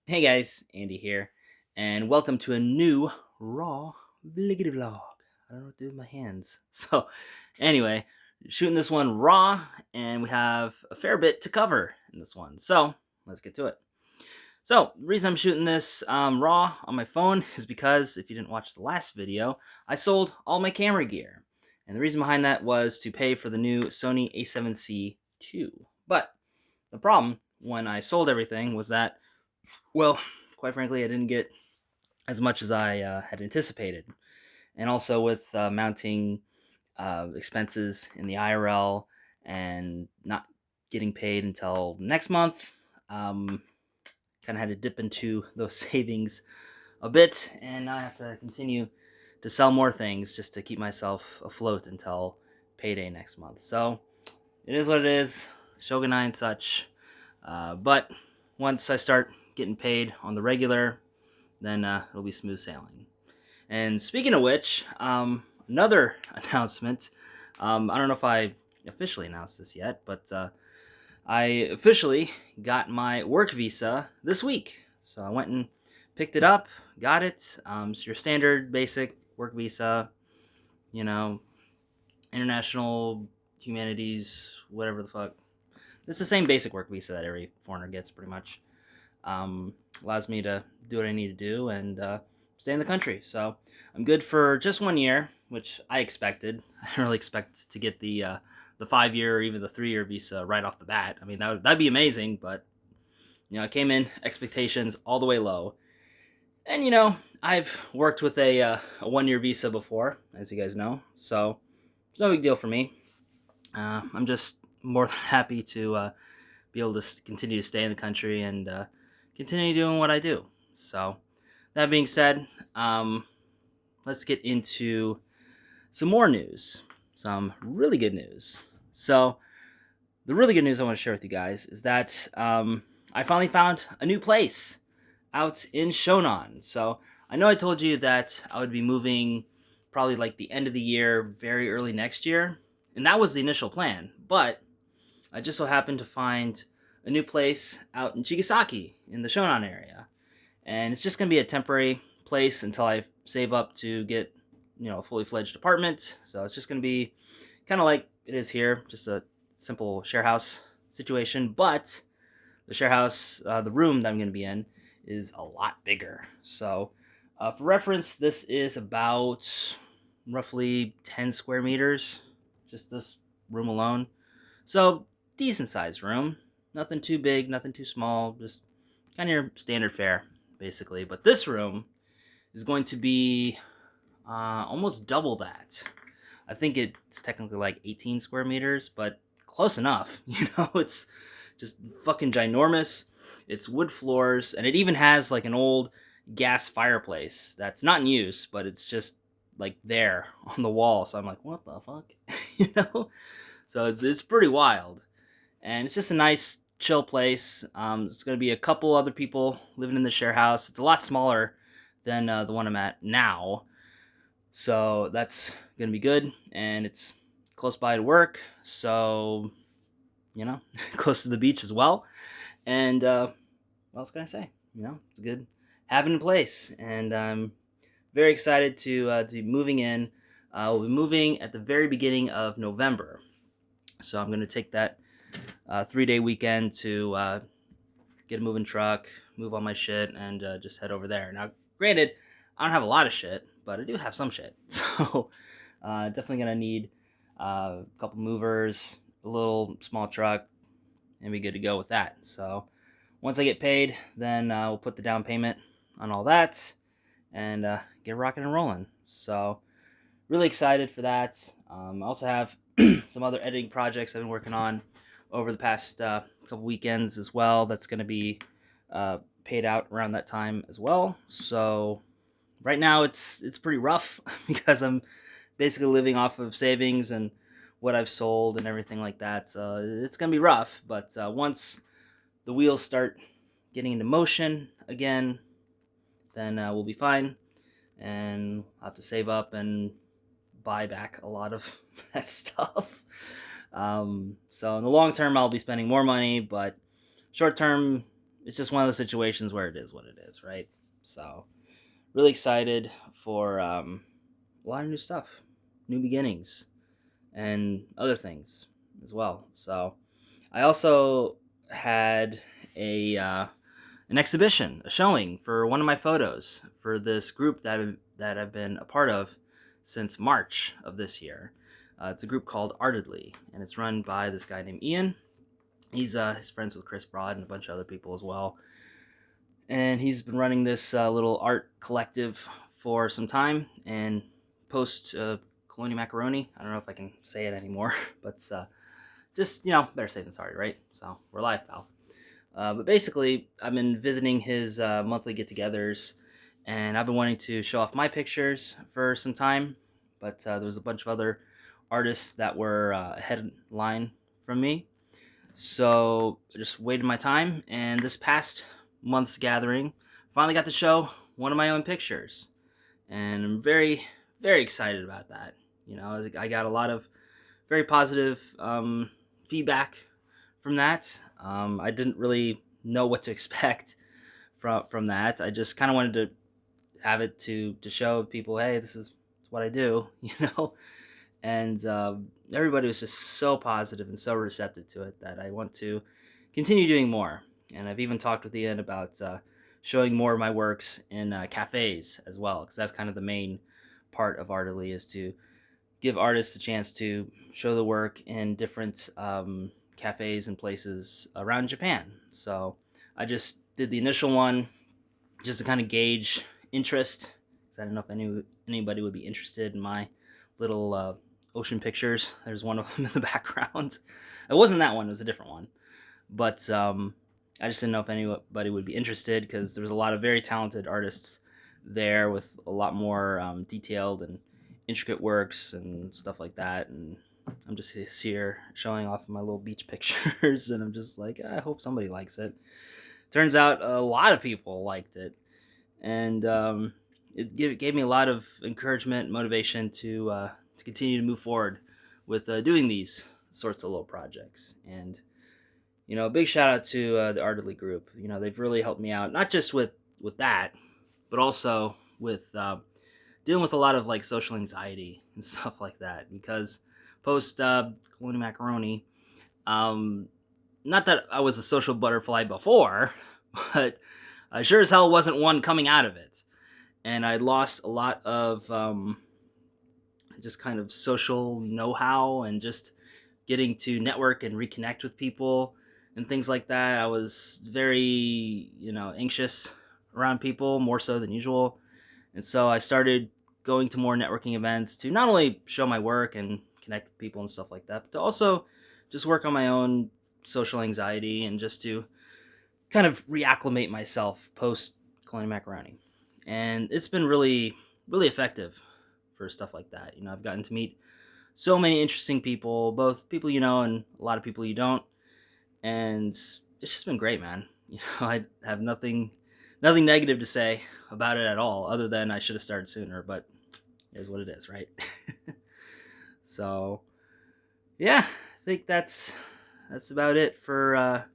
Hey guys, Andy here, and welcome to a new raw bliggity vlog. I don't know what to do with my hands. Anyway, shooting this one raw, and we have a fair bit to cover in this one. So, let's get to it. So, the reason I'm shooting this raw on my phone is because, if you didn't watch the last video, I sold all my camera gear. And the reason behind that was to pay for the new Sony A7C II. But the problem when I sold everything was that, well, quite frankly, I didn't get as much as I had anticipated. And also with mounting expenses in the IRL and not getting paid until next month, um, kind of had to dip into those savings a bit, and now I have to continue to sell more things just to keep myself afloat until payday next month. So it is what it is, Shogunai and such. But once I start getting paid on the regular, then it'll be smooth sailing. And speaking of which, another announcement. I don't know if I officially announced this yet, but I officially got my work visa this week. So I went and picked it up, got it. It's your standard basic work visa, you know, international humanities, whatever the fuck. It's the same basic work visa that every foreigner gets, pretty much. um, Allows me to do what I need to do and stay in the country. So I'm good for just 1 year, which I expected. I didn't really expect to get the 5 year or even the 3 year visa right off the bat. I mean, that'd be amazing, but I came in expectations all the way low. And I've worked with a 1 year visa before, as you guys know, so it's no big deal for me. I'm just more than happy to be able to continue to stay in the country and continue doing what I do. So, that being said, let's get into some more news. Some really good news. So, the really good news I want to share with you guys is that I finally found a new place out in Shonan. So, I know I told you that I would be moving probably like the end of the year, very early next year. And that was the initial plan. But I just so happened to find a new place out in Chigasaki in the Shonan area. And it's just going to be a temporary place until I save up to get, a fully fledged apartment. So it's just going to be kind of like it is here, just a simple share house situation. But the share house, the room that I'm going to be in, is a lot bigger. So, for reference, this is about roughly 10 square meters, just this room alone. So, decent sized room. Nothing too big, nothing too small, just kind of your standard fare, basically. But this room is going to be almost double that. I think it's technically like 18 square meters, but close enough. It's just fucking ginormous. It's wood floors, and it even has like an old gas fireplace that's not in use, but it's just like there on the wall. So I'm like, what the fuck? you know? So it's pretty wild, and it's just a nice chill place. It's gonna be a couple other people living in the share house. It's a lot smaller than the one I'm at now, so that's gonna be good, and it's close by to work. So close to the beach as well. And what else can I say? It's good having a place, and I'm very excited to be moving in. We'll be moving at the very beginning of November, so I'm gonna take that 3-day weekend to get a moving truck, move all my shit, and just head over there. Now, granted, I don't have a lot of shit, but I do have some shit. So, definitely gonna need a couple movers, a little small truck, and be good to go with that. So, once I get paid, then we'll put the down payment on all that and get rocking and rolling. So, really excited for that. I also have some other editing projects I've been working on over the past couple weekends as well. That's going to be paid out around that time as well. So right now it's pretty rough because I'm basically living off of savings and what I've sold and everything like that. So it's going to be rough, but once the wheels start getting into motion again, then we'll be fine, and I'll have to save up and buy back a lot of that stuff. So in the long term, I'll be spending more money, but short term, it's just one of those situations where it is what it is, right? So really excited for a lot of new stuff, new beginnings, and other things as well. So I also had an exhibition, a showing for one of my photos for this group that I've been a part of since March of this year. It's a group called Artedly, and it's run by this guy named Ian. He's friends with Chris Broad and a bunch of other people as well. And he's been running this little art collective for some time. And post Colonial Macaroni, I don't know if I can say it anymore, but just, better safe than sorry, right? So we're live, pal. But basically, I've been visiting his monthly get-togethers, and I've been wanting to show off my pictures for some time. But there was a bunch of other artists that were ahead in line from me, so I just waited my time. And this past month's gathering, finally got to show one of my own pictures, and I'm very, very excited about that. I got a lot of very positive feedback from that. I didn't really know what to expect from that. I just kind of wanted to have it to show people, hey, this is what I do, And everybody was just so positive and so receptive to it that I want to continue doing more. And I've even talked with Ian about showing more of my works in cafes as well, because that's kind of the main part of Artedly, is to give artists a chance to show the work in different cafes and places around Japan. So I just did the initial one just to kind of gauge interest, because I don't know if anybody would be interested in my little ocean pictures. There's one of them in the background. It wasn't that one, it was a different one. But I just didn't know if anybody would be interested, because there was a lot of very talented artists there with a lot more detailed and intricate works and stuff like that. And I'm just here showing off my little beach pictures, and I'm just like, I hope somebody likes it. Turns out a lot of people liked it, and it gave me a lot of encouragement, motivation to continue to move forward with doing these sorts of little projects. And a big shout out to the Artedly group. They've really helped me out, not just with that, but also with dealing with a lot of like social anxiety and stuff like that. Because post Colonial Macaroni, not that I was a social butterfly before, but I sure as hell wasn't one coming out of it. And I lost a lot of just kind of social know-how and just getting to network and reconnect with people and things like that. I was very, anxious around people, more so than usual. And so I started going to more networking events to not only show my work and connect with people and stuff like that, but to also just work on my own social anxiety and just to kind of reacclimate myself post Colonial Macaroni. And it's been really, really effective for stuff like that. I've gotten to meet so many interesting people, both people you know and a lot of people you don't. And it's just been great, man. I have nothing negative to say about it at all, other than I should have started sooner, but it is what it is, right? So, yeah, I think that's about it for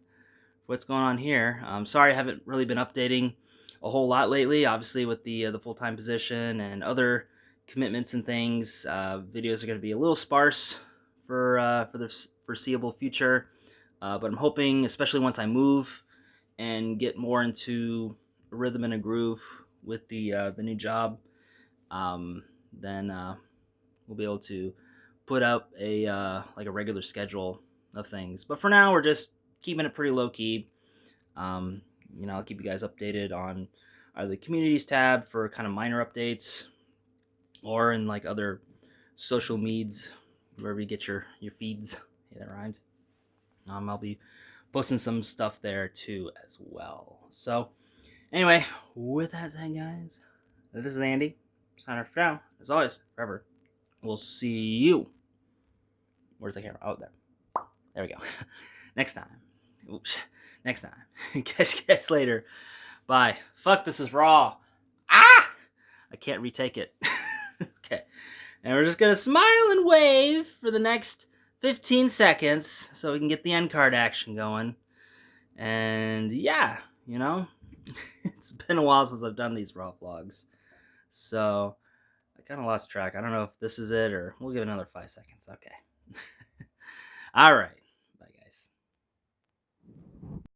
what's going on here. Sorry I haven't really been updating a whole lot lately, obviously with the full-time position and other commitments and things. Videos are going to be a little sparse for the foreseeable future, but I'm hoping, especially once I move and get more into a rhythm and a groove with the new job, then we'll be able to put up a like a regular schedule of things. But for now, we're just keeping it pretty low key. I'll keep you guys updated on either the communities tab for kind of minor updates, or in like other social meds, wherever you get your feeds. Yeah, that rhymed. I'll be posting some stuff there too as well. So anyway, with that said, guys, this is Andy. Signing off for now. As always, forever. We'll see you. Where's the camera? Oh, there. There we go. Next time. Oops. Next time. Catch you guys later. Bye. Fuck, this is raw. Ah! I can't retake it. Okay. And we're just going to smile and wave for the next 15 seconds so we can get the end card action going. And yeah, you know? It's been a while since I've done these raw vlogs. So I kind of lost track. I don't know if this is it or we'll give it another 5 seconds. Okay. All right.